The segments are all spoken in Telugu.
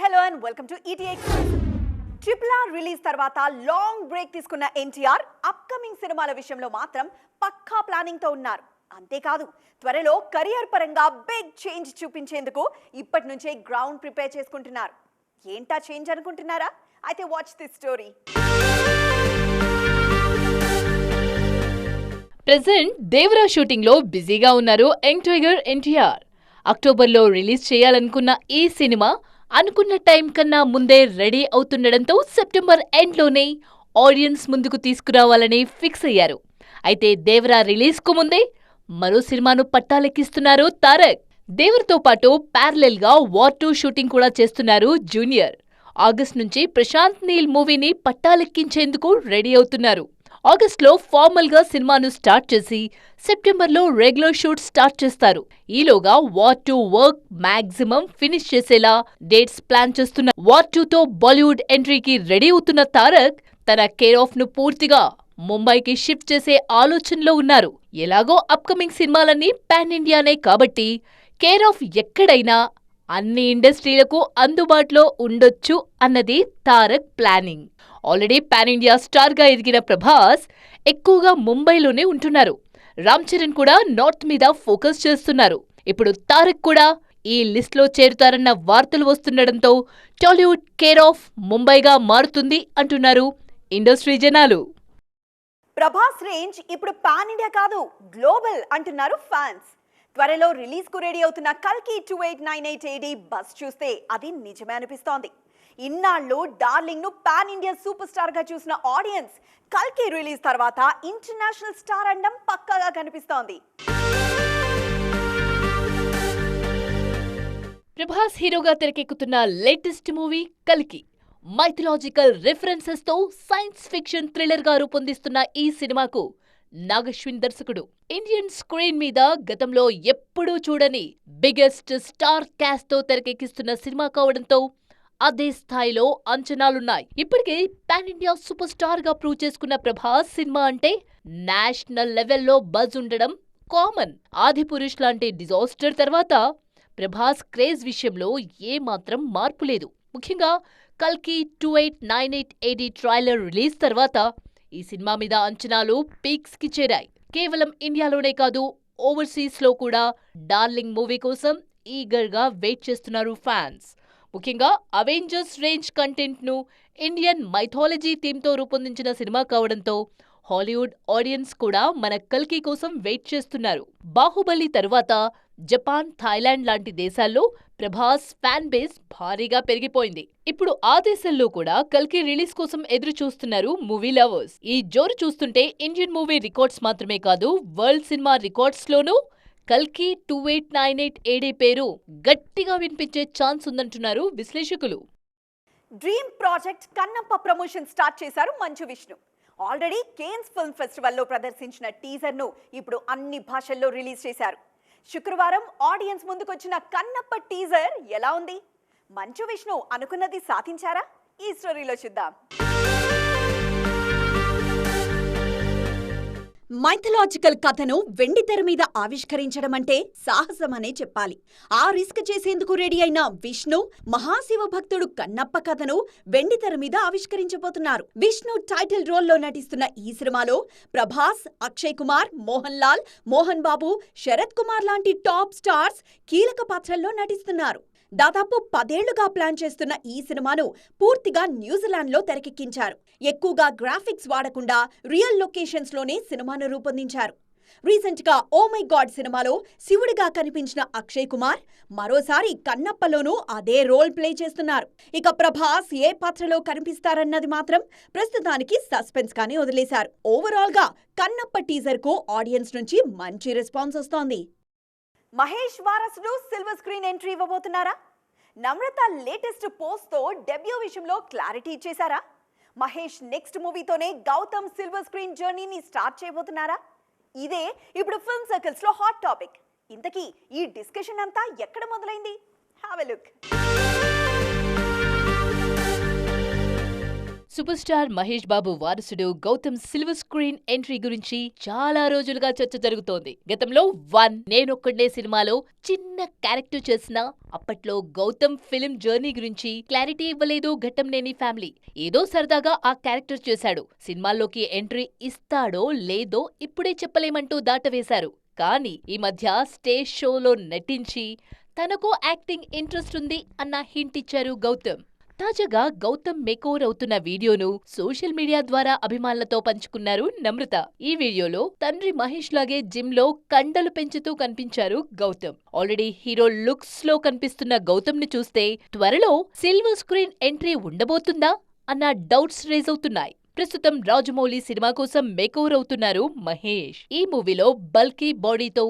Hello and welcome to ETI. Triple R release తర్వాత లాంగ్ బ్రేక్ తీసుకున్న ఎన్టీఆర్ అప్కమింగ్ సినిమాల విషయంలో మాత్రం పక్కా ప్లానింగ్ తో ఉన్నారు. అంతేకాదు త్వరలో కెరియర్ పరంగా బిగ్ చేంజ్ చూపించేందుకు ఇప్పటి నుంచే గ్రౌండ్ ప్రిపేర్ చేసుకుంటున్నారు. ఏంటా చేంజ్ అనుకుంటున్నారా? అయితే watch this story. Present Devara shooting లో బిజీగా ఉన్నారు యంగ్ టైగర్ ఎన్టీఆర్. అక్టోబర్లో రిలీజ్ చేయాలనుకున్న ఈ సినిమా అనుకున్న టైం కన్నా ముందే రెడీ అవుతుండడంతో సెప్టెంబర్ ఎండ్లోనే ఆడియన్స్ ముందుకు తీసుకురావాలని ఫిక్స్ అయ్యారు. అయితే దేవరా రిలీజ్ కు ముందే మరో సినిమాను పట్టాలెక్కిస్తున్నారు తారక్. దేవరతో పాటు ప్యారలెల్ గా వార్ 2 షూటింగ్ కూడా చేస్తున్నారు జూనియర్. ఆగస్ట్ నుంచి ప్రశాంత్ నీల్ మూవీని పట్టాలెక్కించేందుకు రెడీ అవుతున్నారు. ఆగస్ట్లో ఫార్మల్ గా సినిమాను స్టార్ట్ చేసి సెప్టెంబర్లో రెగ్యులర్ షూట్ స్టార్ట్ చేస్తారు. ఈలోగా వార్ 2 వర్క్ మాక్సిమం ఫినిష్ చేసేలా డేట్స్ ప్లాన్ చేస్తున్నారు. వార్ 2తో బాలీవుడ్ ఎంట్రీకి రెడీ అవుతున్న తారక్ తన కేర్ ఆఫ్ ను పూర్తిగా ముంబైకి షిఫ్ట్ చేసే ఆలోచనలో ఉన్నారు. ఎలాగో అప్కమింగ్ సినిమాలన్నీ పాన్ ఇండియానే కాబట్టి కేర్ ఆఫ్ ఎక్కడైనా అన్ని ఇండస్ట్రీలకు అందుబాటులో ఉండొచ్చు అన్నది Tarak planning. Already pan India star గా ఎదిగిన ప్రభాస్ ఎక్కువగా ముంబైలోనే ఉంటున్నారు. రామ్ చరణ్ కూడా నార్త్ మీద ఫోకస్ చేస్తున్నారు. ఇప్పుడు తారక్ కూడా ఈ లిస్ట్ లో చేరుతారన్న వార్తలు వస్తుండడంతో టాలీవుడ్ కేర్ ఆఫ్ ముంబైగా మారుతుంది అంటున్నారు ఇండస్ట్రీ జనాలు. ప్రభాస్ రేంజ్ ఇప్పుడు పాన్ ఇండియా కాదు, గ్లోబల్ అంటున్నారు ఫ్యాన్స్. త్వరలో రిలీజ్ కు రెడీ అవుతున్న కల్కి 2898 AD బస్ చూస్తే అది నిజమే అనిపిస్తోంది. ఇన్నాళ్ళు డార్లింగ్ ను పాన్ ఇండియా సూపర్ స్టార్ గా చూసిన ఆడియన్స్ కల్కి రిలీజ్ తర్వాత ఇంటర్నేషనల్ స్టార్ అండం పక్కాగా కనిపిస్తోంది. ప్రభాస్ హీరోగా తెరకెక్కుతున్న లేటెస్ట్ మూవీ కల్కి. మైథలాజికల్ రిఫరెన్సెస్ తో సైన్స్ ఫిక్షన్ థ్రిల్లర్ గా రూపొందిస్తున్న ఈ సినిమాకు నాగశ్విన్ దర్శకుడు. ఇండియన్ స్క్రీన్ మీద గతంలో ఎప్పుడూ చూడని బిగ్గెస్ట్ స్టార్ క్యాస్ట్ తో తెరకెక్కిస్తున్న సినిమా కావడంతో అదే స్థాయిలో అంచనాలున్నాయి. ఇప్పటికే పాన్ ఇండియా సూపర్ స్టార్ గా ప్రూవ్ చేసుకున్న ప్రభాస్ సినిమా అంటే నేషనల్ లెవెల్లో బజ్ ఉండడం కామన్. ఆదిపురుష్ లాంటి డిజాస్టర్ తర్వాత ప్రభాస్ క్రేజ్ విషయంలో ఏమాత్రం మార్పు లేదు. ముఖ్యంగా కల్కి 2898 AD ట్రైలర్ రిలీజ్ తర్వాత ఈ సినిమా మీద అంచనాలు పీక్స్ కి చేరాయి. కేవలం ఇండియాలోనే కాదు, ఓవర్సీస్ లో కూడా డార్లింగ్ మూవీ కోసం ఈగర్ గా వెయిట్ చేస్తున్నారు ఫ్యాన్స్. ముఖ్యంగా అవెంజర్స్ రేంజ్ కంటెంట్ ను ఇండియన్ మైథాలజీ థీమ్ తో రూపొందించిన సినిమా కావడంతో హాలీవుడ్ ఆడియన్స్ కూడా మన కల్కి కోసం వెయిట్ చేస్తున్నారు. బాహుబలి తరువాత జపాన్, థాయిలాండ్ లాంటి దేశాల్లో ప్రభాస్ ఫ్యాన్ బేస్ భారీగా పెరిగిపోయింది. ఇప్పుడు ఆ దేశాల్లో కూడా కల్కి రిలీజ్ కోసం ఎదురు చూస్తున్నారు మూవీ లవర్స్. ఈ జోరు చూస్తుంటే ఇండియన్ మూవీ రికార్డ్స్ మాత్రమే కాదు, వరల్డ్ సినిమా రికార్డ్స్ లోనూ కల్కి 2898 AD పేరు గట్టిగా వినిపించే ఛాన్స్ ఉందంటున్నారు విశ్లేషకులు. Dream project Kannappa promotion start చేశారు Manchu Vishnu. Already Cannes film ఫెస్టివల్లో ప్రదర్శించిన టీజర్ ను ఇప్పుడు అన్ని భాషల్లో రిలీజ్ చేశారు. శుక్రవారం ఆడియన్స్ ముందుకొచ్చిన కన్నప్ప టీజర్ ఎలా ఉంది? మంచు విష్ణు అనుకున్నది సాధించారా? ఈ స్టోరీలో చూద్దాం. మైథలాజికల్ కథను వెండితెర మీద ఆవిష్కరించడం అంటే సాహసమనే చెప్పాలి. ఆ రిస్క్ చేసేందుకు రెడీ అయిన విష్ణు మహాశివ భక్తుడు కన్నప్ప కథను వెండితెర మీద ఆవిష్కరించబోతున్నారు. విష్ణు టైటిల్ రోల్లో నటిస్తున్న ఈ సినిమాలో ప్రభాస్, అక్షయ్ కుమార్, మోహన్ లాల్, మోహన్ బాబు, శరత్ కుమార్ లాంటి టాప్ స్టార్స్ కీలక పాత్రల్లో నటిస్తున్నారు. దాదాపు 10 ఏళ్లుగా ప్లాన్ చేస్తున్న ఈ సినిమాను పూర్తిగా న్యూజిలాండ్ లో తెరకెక్కించారు. ఎక్కువగా గ్రాఫిక్స్ వాడకుండా రియల్ లొకేషన్స్ లోనే సినిమాను రూపొందించారు. రీసెంట్ గా ఓ మై గాడ్ సినిమాలో శివుడిగా కనిపించిన అక్షయ్ కుమార్ మరోసారి కన్నప్పలోనూ అదే రోల్ ప్లే చేస్తున్నారు. ఇక ప్రభాస్ ఏ పాత్రలో కనిపిస్తారన్నది మాత్రం ప్రస్తుతానికి సస్పెన్స్ గానే వదిలేశారు. ఓవరాల్ గా కన్నప్ప టీజర్ కు ఆడియన్స్ నుంచి మంచి రెస్పాన్స్ వస్తోంది. మహేష్ వారసుడు సిల్వర్ స్క్రీన్ ఎంట్రీ ఇవ్వబోతున్నారా? నమ్రత లేటెస్ట్ పోస్ట్ తో డెబ్యూ విషయంలో క్లారిటీ ఇచ్చేశారా? మహేష్ నెక్స్ట్ మూవీతోనే గౌతమ్ సిల్వర్ స్క్రీన్ జర్నీని స్టార్ట్ చేయబోతున్నారా? ఇదే ఇప్పుడు ఫిల్మ్ సర్కిల్స్ లో హాట్ టాపిక్. ఇంతకీ ఈ డిస్కషన్ అంతా ఎక్కడ మొదలైంది? Have a look. Super star Mahesh Babu వారసుడు గౌతమ్ సిల్వర్ స్క్రీన్ ఎంట్రీ గురించి చాలా రోజులుగా చర్చ జరుగుతోంది. గతంలో నేనొక్కడే సినిమాలో చిన్న క్యారెక్టర్ చేసినా అప్పట్లో గౌతమ్ ఫిల్మ్ జర్నీ గురించి క్లారిటీ ఇవ్వలేదు ఘట్టంనేని ఫ్యామిలీ. ఏదో సరదాగా ఆ క్యారెక్టర్ చేశాడు, సినిమాల్లోకి ఎంట్రీ ఇస్తాడో లేదో ఇప్పుడే చెప్పలేమంటూ దాటవేశారు. కానీ ఈ మధ్య స్టేజ్ షోలో నటించి తనకు యాక్టింగ్ ఇంట్రెస్ట్ ఉంది అన్న హింట్ ఇచ్చారు గౌతమ్. తాజాగా గౌతమ్ మేకోవర్ అవుతున్న వీడియోను సోషల్ మీడియా ద్వారా అభిమానులతో పంచుకున్నారు నమ్రత. ఈ వీడియోలో తండ్రి మహేష్ లాగే జిమ్ లో కండలు పెంచుతూ కనిపించారు గౌతమ్. ఆల్రెడీ హీరో లుక్స్ లో కనిపిస్తున్న గౌతమ్ ని చూస్తే త్వరలో సిల్వర్ స్క్రీన్ ఎంట్రీ ఉండబోతుందా అన్న డౌట్స్ రేజ్ అవుతున్నాయి. ప్రస్తుతం రాజమౌళి సినిమా కోసం మేకోవర్ అవుతున్నారు మహేష్. ఈ మూవీలో బల్కీ బాడీతో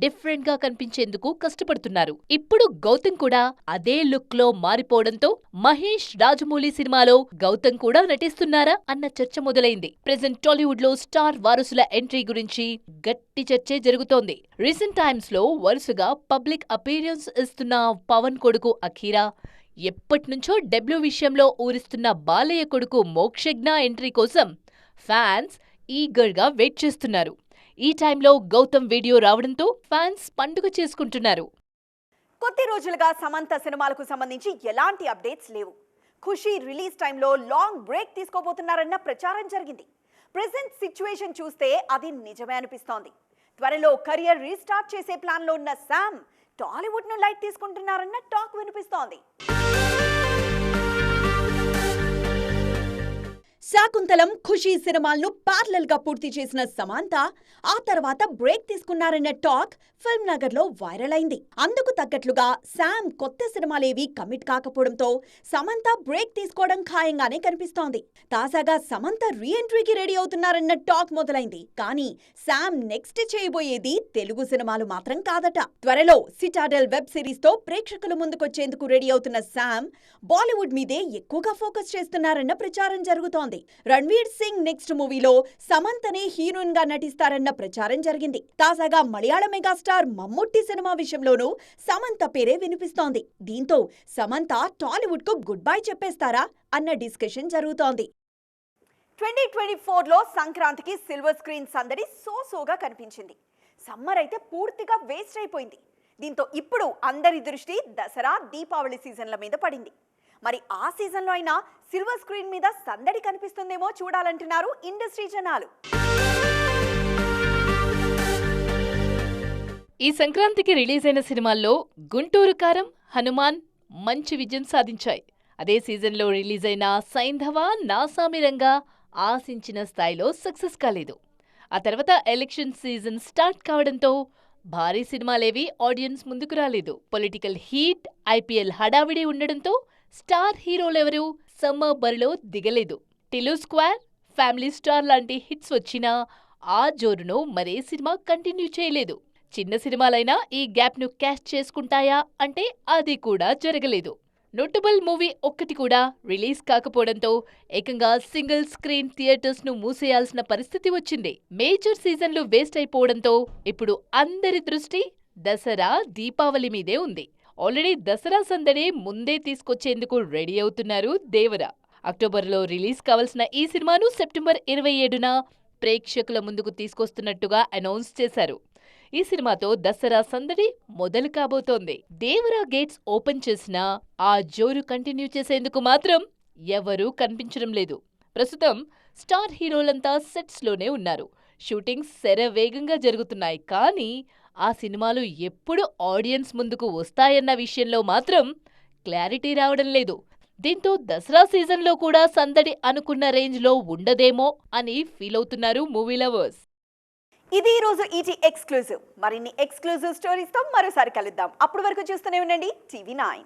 డిఫరెంట్ గా కనిపించేందుకు కష్టపడుతున్నారు. ఇప్పుడు గౌతమ్ కూడా అదే లుక్ లో మారిపోవడంతో మహేష్ రాజమౌళి సినిమాలో గౌతమ్ కూడా నటిస్తున్నారా అన్న చర్చ మొదలైంది. ప్రెజెంట్ టాలీవుడ్ లో స్టార్ వారసుల ఎంట్రీ గురించి గట్టి చర్చే జరుగుతోంది. రీసెంట్ టైమ్స్ లో వరుసగా పబ్లిక్ అపీరియన్స్ ఇస్తున్న పవన్ కొడుకు అఖీరా, ఎప్పటినుంచో డెబ్యూ విషయంలో ఊరిస్తున్న బాలయ్య కొడుకు మోక్షజ్ఞ ఎంట్రీ కోసం ఫ్యాన్స్ ఈగర్ గా వెయిట్ చేస్తున్నారు. ఈ టైంలో గౌతమ్ వీడియో రావడంతో ఫ్యాన్స్ పండుగ చేసుకుంటున్నారు. కొద్ది రోజులుగా సమంత సినిమాలకు సంబంధించి ఎలాంటి అప్డేట్స్ లేవు. ఖుషి రిలీజ్ టైంలో లాంగ్ బ్రేక్ తీసుకోబోతున్నారన్న ప్రచారం జరిగింది. ప్రెజెంట్ సిచ్యువేషన్ చూస్తే అది నిజమే అనిపిస్తోంది. త్వరలో కెరియర్ రీస్టార్ట్ చేసే ప్లాన్లో ఉన్న శామ్ టాలీవుడ్ ను లైట్ తీసుకుంటున్నారన్న టాక్ వినిపిస్తోంది. శాకుంతలం, ఖుషి సినిమాలను ప్యారలల్ గా పూర్తి చేసిన సమంత ఆ తర్వాత బ్రేక్ తీసుకున్నారన్న టాక్ ఫిల్మ్ నగర్ లో వైరల్ అయింది. అందుకు తగ్గట్లుగా శామ్ కొత్త సినిమాలేవి కమిట్ కాకపోవడంతో సమంత బ్రేక్ తీసుకోవడం ఖాయంగానే కనిపిస్తోంది. తాజాగా సమంత రీ ఎంట్రీకి రెడీ అవుతున్నారన్న టాక్ మొదలైంది. కానీ శామ్ నెక్స్ట్ చేయబోయేది తెలుగు సినిమాలు మాత్రం కాదట. త్వరలో సిటాడెల్ వెబ్ సిరీస్ తో ప్రేక్షకుల ముందుకొచ్చేందుకు రెడీ అవుతున్న శామ్ బాలీవుడ్ మీదే ఎక్కువగా ఫోకస్ చేస్తున్నారన్న ప్రచారం జరుగుతోంది. రణ్వీర్ సింగ్ నెక్స్ట్ మూవీలో సమంతనే హీరోయిన్ గా నటిస్తారన్న ప్రచారం జరిగింది. తాజాగా మలయాళ మెగాస్టార్ మమ్ముట్టి సినిమా విషయంలోనూ సమంత పేరే వినిపిస్తోంది. దీంతో సమంత టాలీవుడ్ కు గుడ్ బై చెప్పేస్తారా అన్న డిస్కషన్ జరుగుతోంది. 2024లో సంక్రాంతికి సిల్వర్ స్క్రీన్ సందడి సోగా కనిపించింది. సమ్మర్ అయితే పూర్తిగా వేస్ట్ అయిపోయింది. దీంతో ఇప్పుడు అందరి దృష్టి దసరా, దీపావళి సీజన్ల మీద పడింది. మరి ఆ సీజన్లో అయినా సిల్వర్ స్క్రీన్ మీద సందడి కనిపిస్తుందేమో చూడాలంటున్నారు ఇండస్ట్రీ జనాలు. ఈ సంక్రాంతికి రిలీజ్ అయిన సినిమాల్లో గుంటూరు కారం, హనుమాన్ మంచి విజయం సాధించాయి. అదే సీజన్లో రిలీజ్ అయిన సైంధవ, నాసామిరంగా ఆశించిన స్థాయిలో సక్సెస్ కాలేదు. ఆ తర్వాత ఎలక్షన్ సీజన్ స్టార్ట్ కావడంతో భారీ సినిమాలేవి ఆడియన్స్ ముందుకు రాలేదు. పొలిటికల్ హీట్, ఐపీఎల్ హడావిడి ఉండడంతో స్టార్ హీరోలెవరూ సమ్మర్ బరిలో దిగలేదు. టిలు స్క్వేర్, ఫ్యామిలీ స్టార్ లాంటి హిట్స్ వచ్చినా ఆ జోరును మరే సినిమా కంటిన్యూ చేయలేదు. చిన్న సినిమాలైనా ఈ గ్యాప్ను క్యాష్ చేసుకుంటాయా అంటే అది కూడా జరగలేదు. నోటబుల్ మూవీ ఒక్కటి కూడా రిలీజ్ కాకపోవడంతో ఏకంగా సింగిల్ స్క్రీన్ థియేటర్స్ ను మూసేయాల్సిన పరిస్థితి వచ్చింది. మేజర్ సీజన్లు వేస్ట్ అయిపోవడంతో ఇప్పుడు అందరి దృష్టి దసరా, దీపావళి మీదే ఉంది. ఆల్రెడీ దసరా సందడి ముందే తీసుకొచ్చేందుకు రెడీ అవుతున్నారు దేవర. అక్టోబర్లో రిలీజ్ కావాల్సిన ఈ సినిమాను సెప్టెంబర్ 27న ప్రేక్షకుల ముందుకు తీసుకొస్తున్నట్టుగా అనౌన్స్ చేశారు. ఈ సినిమాతో దసరా సందడి మొదలు కాబోతోంది. దేవరా గేట్స్ ఓపెన్ చేసినా ఆ జోరు కంటిన్యూ చేసేందుకు మాత్రం ఎవరూ కనిపించడం లేదు. ప్రస్తుతం స్టార్ హీరోలంతా సెట్స్ లోనే ఉన్నారు. షూటింగ్స్ శరవేగంగా జరుగుతున్నాయి. కానీ ఆ సినిమాలు ఎప్పుడు ఆడియన్స్ ముందుకు వస్తాయన్న విషయంలో మాత్రం క్లారిటీ రావడం లేదు. దీంతో దసరా సీజన్లో కూడా సందడి అనుకున్న రేంజ్లో ఉండదేమో అని ఫీల్ అవుతున్నారు మూవీ లవర్స్. ఇది ఈ రోజు ఈటీ ఎక్స్క్లూజివ్. మరిన్ని ఎక్స్క్లూజివ్ స్టోరీస్ తో మరోసారి కలుద్దాం. అప్పటి వరకు చూస్తూనే ఉండండి TV9.